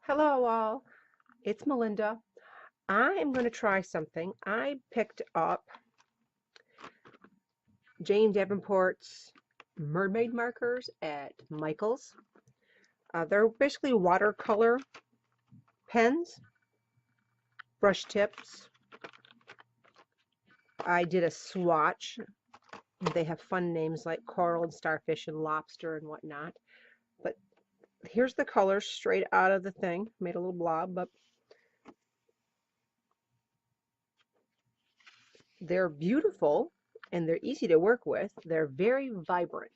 Hello all, it's Melinda. I am going to try something. I picked up Jane Davenport's mermaid markers at Michael's. They're basically watercolor pens, brush tips. I did a swatch. They have fun names like coral and starfish and lobster and whatnot. But here's the colors straight out of the thing. Made a little blob, but they're beautiful and they're easy to work with. They're very vibrant.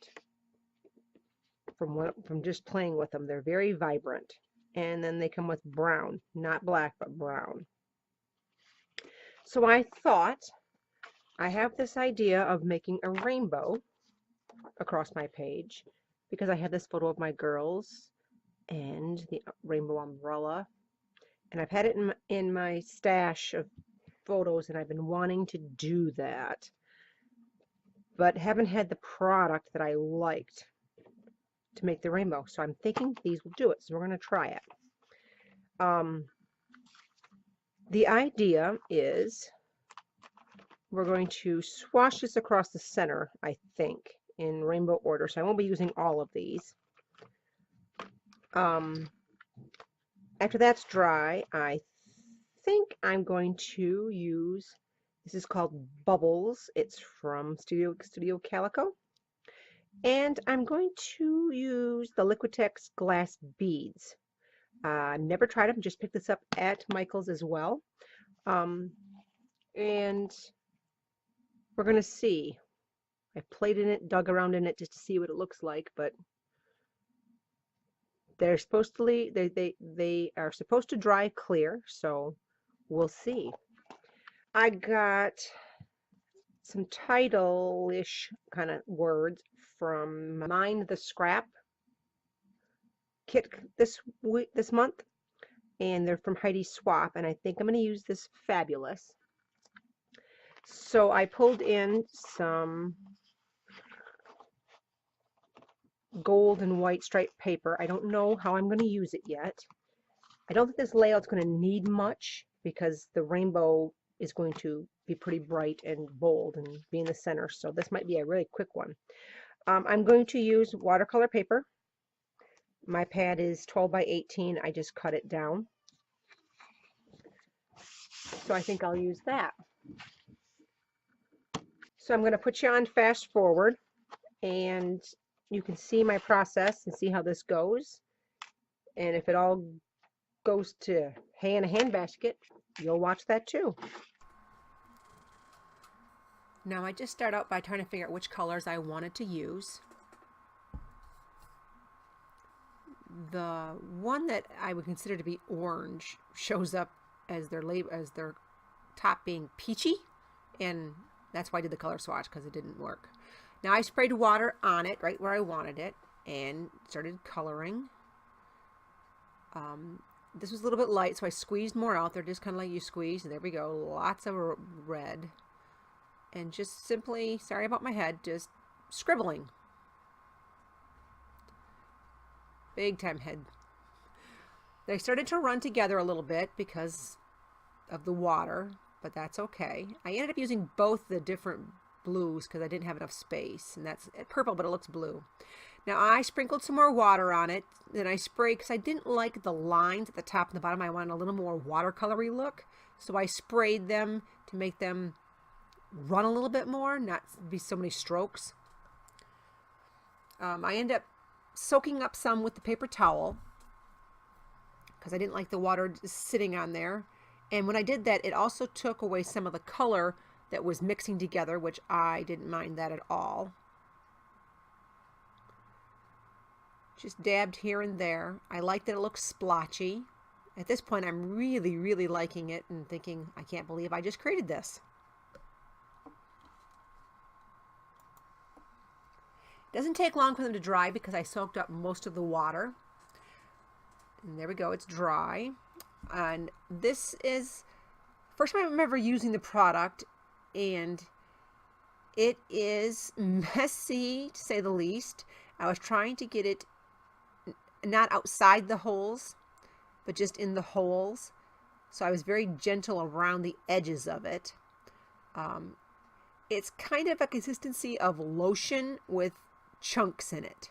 From just playing with them, they're very vibrant. And then they come with brown, not black, but brown. So I thought I have this idea of making a rainbow across my page because I have this photo of my girls and the rainbow umbrella. And I've had it in my stash of photos, and I've been wanting to do that, but haven't had the product that I liked to make the rainbow. So I'm thinking these will do it. So we're going to try it. The idea is we're going to swatch this across the center, I think, in rainbow order. So I won't be using all of these. After that's dry, I think I'm going to use, this is called Bubbles. It's from Studio Calico. And I'm going to use the Liquitex glass beads. Never tried them, just picked this up at Michael's as well. And we're going to see. I played in it, dug around in it just to see what it looks like, but they're supposed to they are supposed to dry clear, so we'll see. I got some title-ish kind of words from Mind the Scrap kit this month, and they're from Heidi Swap, and I think I'm going to use this Fabulous. So I pulled in some gold and white striped paper. I don't know how I'm going to use it yet. I don't think this layout's going to need much because the rainbow is going to be pretty bright and bold and be in the center, so this might be a really quick one. I'm going to use watercolor paper. My pad is 12 by 18. I just cut it down. So I think I'll use that. So I'm going to put you on fast forward, and you can see my process and see how this goes. And if it all goes to hay in a handbasket, you'll watch that too. Now I just start out by trying to figure out which colors I wanted to use. The one that I would consider to be orange shows up as their top being peachy, and that's why I did the color swatch, because it didn't work. Now I sprayed water on it right where I wanted it and started coloring. This was a little bit light, so I squeezed more out there, just kind of like you squeeze. There we go, lots of red. And just simply, sorry about my head, just scribbling. Big time head. They started to run together a little bit because of the water, but that's okay. I ended up using both the different blues because I didn't have enough space, and that's purple, but it looks blue. Now I sprinkled some more water on it, then I sprayed, because I didn't like the lines at the top and the bottom. I wanted a little more watercolory look, so I sprayed them to make them run a little bit more, not be so many strokes. I ended up soaking up some with the paper towel because I didn't like the water sitting on there. And when I did that, it also took away some of the color that was mixing together, which I didn't mind that at all. Just dabbed here and there. I like that it looks splotchy. At this point, I'm really, really liking it and thinking, I can't believe I just created this. It doesn't take long for them to dry because I soaked up most of the water. And there we go, it's dry. And this is first time I'm ever using the product, and it is messy to say the least. I was trying to get it not outside the holes, but just in the holes. So I was very gentle around the edges of it. It's kind of a consistency of lotion with chunks in it.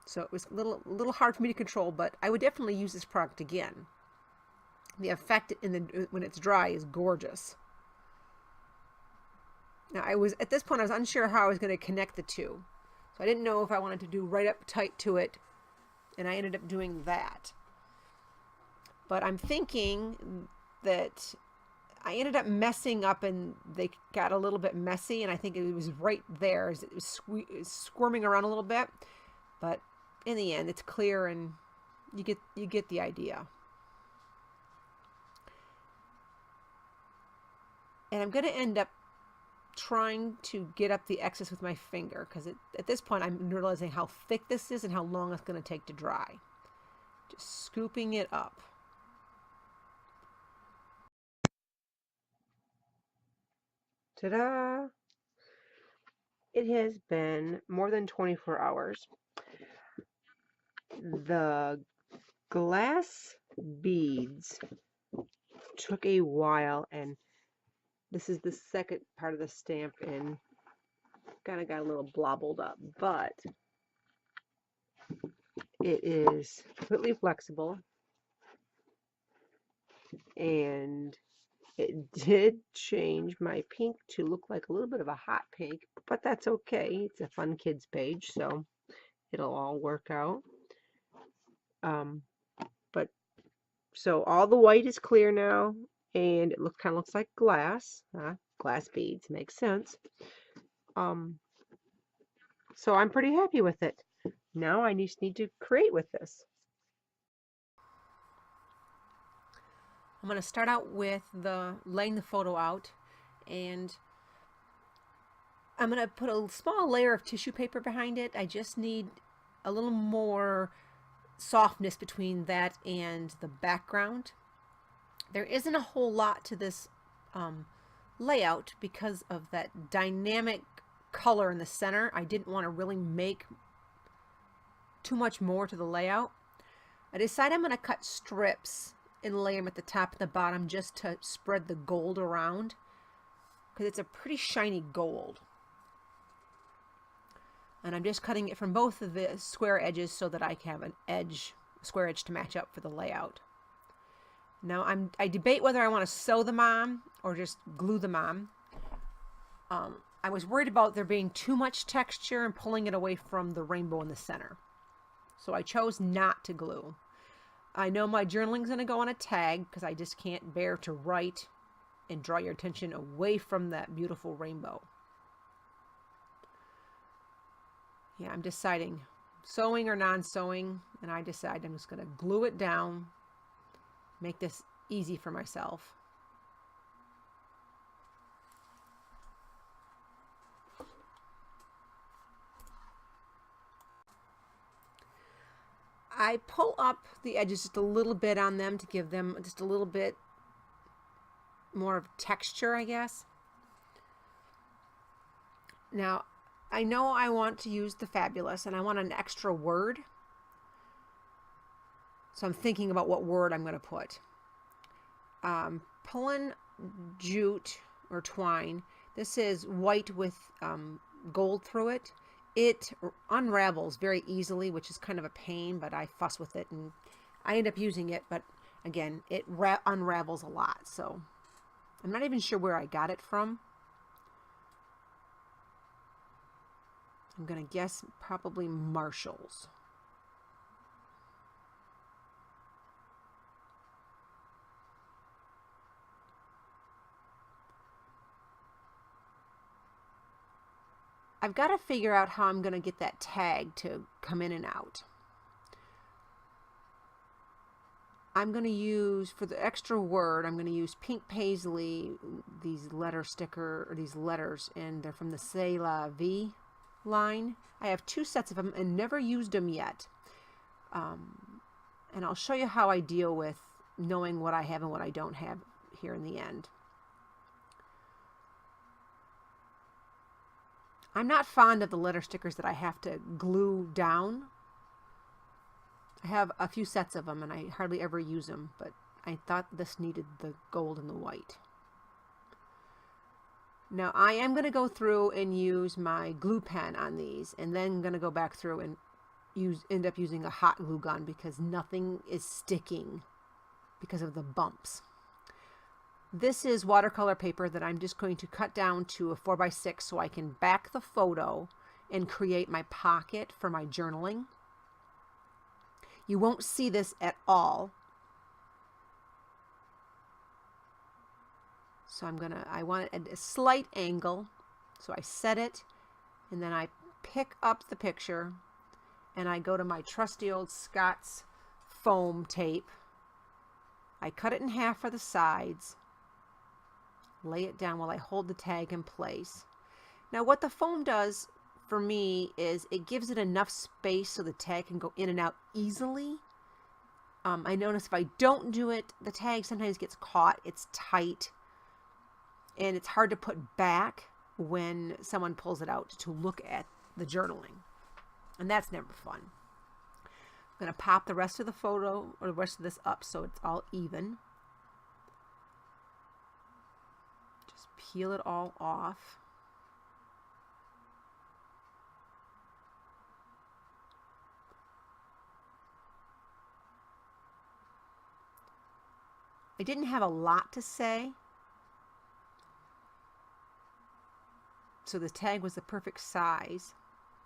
So it was a little hard for me to control, but I would definitely use this product again. The effect when it's dry is gorgeous. Now at this point I was unsure how I was going to connect the two. So I didn't know if I wanted to do right up tight to it, and I ended up doing that. But I'm thinking that I ended up messing up and they got a little bit messy, and I think it was right there as it was squirming around a little bit. But in the end, it's clear and you get the idea. And I'm going to end up trying to get up the excess with my finger, because at this point I'm realizing how thick this is and how long it's going to take to dry. Just scooping it up. Ta-da! It has been more than 24 hours. The glass beads took a while, and this is the second part of the stamp, and kind of got a little blobbled up, but it is completely flexible, and it did change my pink to look like a little bit of a hot pink, but that's okay. It's a fun kids page, so it'll all work out. But so all the white is clear now, and it kind of looks like glass. Glass beads, makes sense. So I'm pretty happy with it. Now I just need to create with this. I'm going to start out with laying the photo out, and I'm going to put a small layer of tissue paper behind it. I just need a little more softness between that and the background. There isn't a whole lot to this layout because of that dynamic color in the center. I didn't want to really make too much more to the layout. I decided I'm going to cut strips and lay them at the top and the bottom just to spread the gold around, because it's a pretty shiny gold. And I'm just cutting it from both of the square edges so that I can have a square edge to match up for the layout. Now I debate whether I want to sew them on or just glue them on. I was worried about there being too much texture and pulling it away from the rainbow in the center. So I chose not to glue. I know my journaling's going to go on a tag because I just can't bear to write and draw your attention away from that beautiful rainbow. Yeah, I'm deciding sewing or non-sewing, and I decide I'm just going to glue it down, make this easy for myself. I pull up the edges just a little bit on them to give them just a little bit more of texture, I guess. Now, I know I want to use the fabulous, and I want an extra word. So I'm thinking about what word I'm going to put. Pulling jute or twine. This is white with gold through it. It unravels very easily, which is kind of a pain, but I fuss with it and I end up using it. But again, it unravels a lot, so I'm not even sure where I got it from. I'm going to guess probably Marshall's. I've got to figure out how I'm going to get that tag to come in and out. I'm going to use, for the extra word, I'm going to use pink paisley, these letter sticker, or these letters, and they're from the C'est La Vie line. I have 2 sets of them and never used them yet. And I'll show you how I deal with knowing what I have and what I don't have here in the end. I'm not fond of the letter stickers that I have to glue down. I have a few sets of them and I hardly ever use them, but I thought this needed the gold and the white. Now I am going to go through and use my glue pen on these, and then I'm going to go back through and end up using a hot glue gun because nothing is sticking because of the bumps. This is watercolor paper that I'm just going to cut down to a 4x6 so I can back the photo and create my pocket for my journaling. You won't see this at all. So I want it at a slight angle. So I set it, and then I pick up the picture, and I go to my trusty old Scott's foam tape. I cut it in half for the sides, lay it down while I hold the tag in place. Now what the foam does for me is it gives it enough space so the tag can go in and out easily. I notice if I don't do it, the tag sometimes gets caught. It's tight. And it's hard to put back when someone pulls it out to look at the journaling. And that's never fun. I'm going to pop the rest of the photo or the rest of this up so it's all even. Just peel it all off. I didn't have a lot to say, so the tag was the perfect size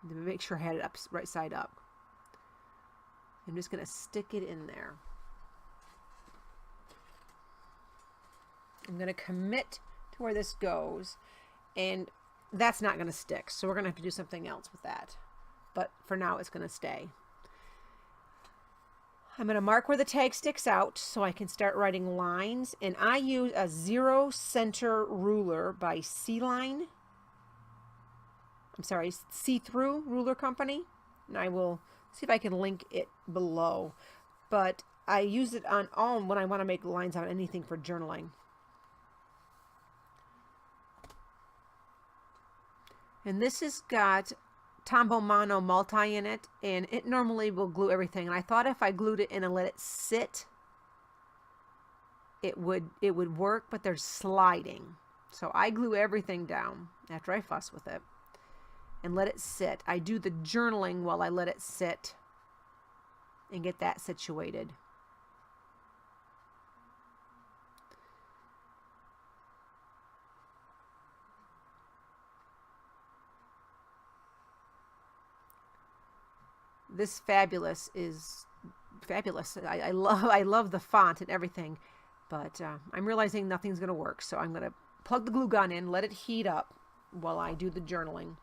to make sure I had it up right side up. I'm just going to stick it in there. I'm going to commit to where this goes, and that's not going to stick, so we're going to have to do something else with that. But for now, it's going to stay. I'm going to mark where the tag sticks out so I can start writing lines, and I use a 0 center ruler by C-Line. I'm sorry, See-Through Ruler Company, and I will see if I can link it below. But I use it on all when I want to make lines on anything for journaling. And this has got Tombow Mono Multi in it, and it normally will glue everything. And I thought if I glued it in and let it sit, it would work, but there's sliding. So I glue everything down after I fuss with it and let it sit. I do the journaling while I let it sit and get that situated. This Fabulous is fabulous. I love the font and everything, but I'm realizing nothing's going to work. So I'm going to plug the glue gun in, let it heat up while I do the journaling,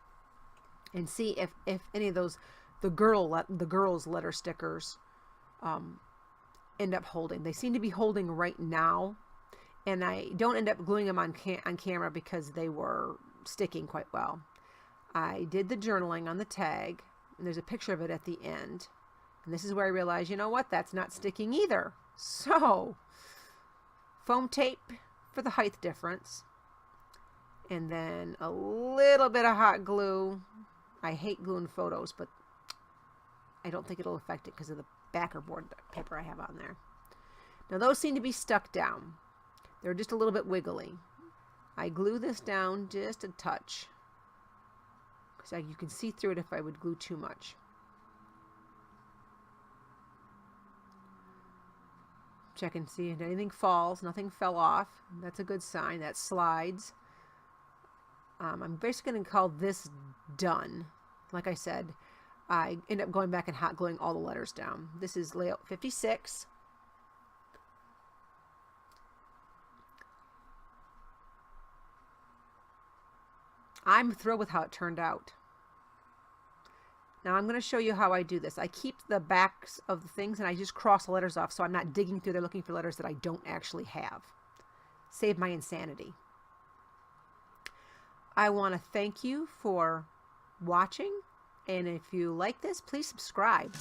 and see if any of those the girls letter stickers end up holding. They seem to be holding right now, and I don't end up gluing them on camera because they were sticking quite well. I did the journaling on the tag, and there's a picture of it at the end. And this is where I realized, you know what, that's not sticking either. So, foam tape for the height difference. And then a little bit of hot glue. I hate gluing photos, but I don't think it'll affect it because of the backer board paper I have on there. Now those seem to be stuck down. They're just a little bit wiggly. I glue this down just a touch, because you can see through it if I would glue too much. Check and see if anything falls. Nothing fell off. That's a good sign. That slides. I'm basically going to call this done. Like I said, I end up going back and hot gluing all the letters down. This is layout 56. I'm thrilled with how it turned out. Now I'm going to show you how I do this. I keep the backs of the things and I just cross the letters off so I'm not digging through there looking for letters that I don't actually have. Save my insanity. I want to thank you for watching, and if you like this, please subscribe.